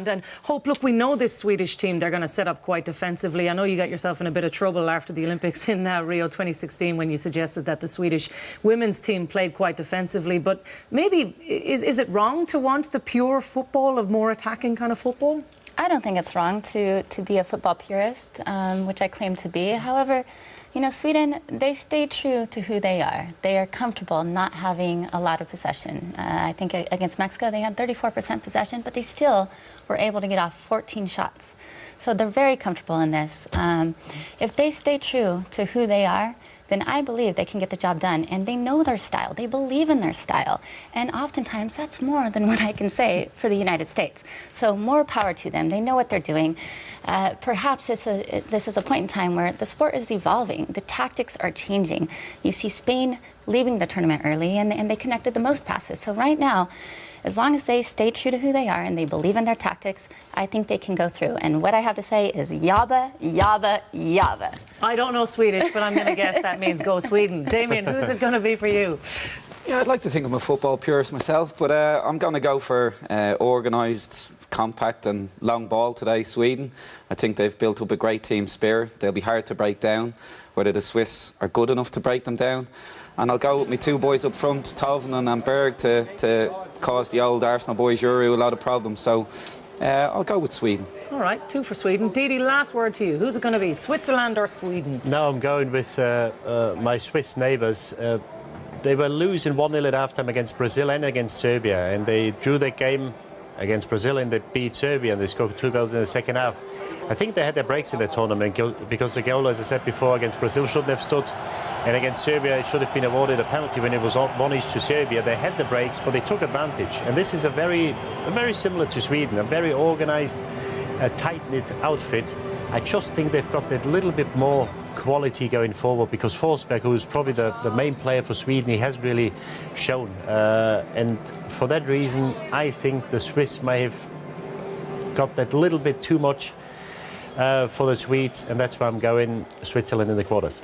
Ireland. And Hope, look, we know this Swedish team, they're going to set up quite defensively. I know you got yourself in a bit of trouble after the Olympics in Rio 2016 when you suggested that the Swedish women's team played quite defensively. But maybe, is it wrong to want the pure football of more attacking kind of football? I don't think it's wrong to be a football purist, which I claim to be. However, you know, Sweden, they stay true to who they are. They are comfortable not having a lot of possession. I think against Mexico, they had 34% possession, but they still were able to get off 14 shots. So they're very comfortable in this. If they stay true to who they are, then I believe they can get the job done. And they know their style. They believe in their style. And oftentimes, that's more than what I can say for the United States. So more power to them. They know what they're doing. Perhaps this is a point in time where the sport is evolving. The tactics are changing. You see Spain leaving the tournament early, and they connected the most passes. So right now, as long as they stay true to who they are and they believe in their tactics, I think they can go through. And what I have to say is yabba, yabba, yabba. I don't know Swedish, but I'm going to guess that means go Sweden. Damien, who's it going to be for you? Yeah, I'd like to think I'm a football purist myself, but I'm going to go for organised, compact and long ball today, Sweden. I think they've built up a great team spirit. They'll be hard to break down, whether the Swiss are good enough to break them down. And I'll go with my two boys up front, Toivonen and Berg, to cause the old Arsenal boys Euro a lot of problems. So I'll go with Sweden. All right, 2 for Sweden. Didi, last word to you. Who's it going to be, Switzerland or Sweden? No, I'm going with my Swiss neighbours. They were losing 1-0 at halftime against Brazil and against Serbia, and they drew their game against Brazil and they beat Serbia and they scored 2 goals in the second half. I think they had their breaks in the tournament because the goal, as I said before, against Brazil shouldn't have stood, and against Serbia it should have been awarded a penalty when it was 1-1 to Serbia. They had the breaks, but they took advantage, and this is a very similar to Sweden, a very organised, tight-knit outfit. I just think they've got that little bit more quality going forward because Forsberg, who's probably the main player for Sweden, he has really shown. And for that reason, I think the Swiss may have got that little bit too much for the Swedes, and that's why I'm going Switzerland in the quarters.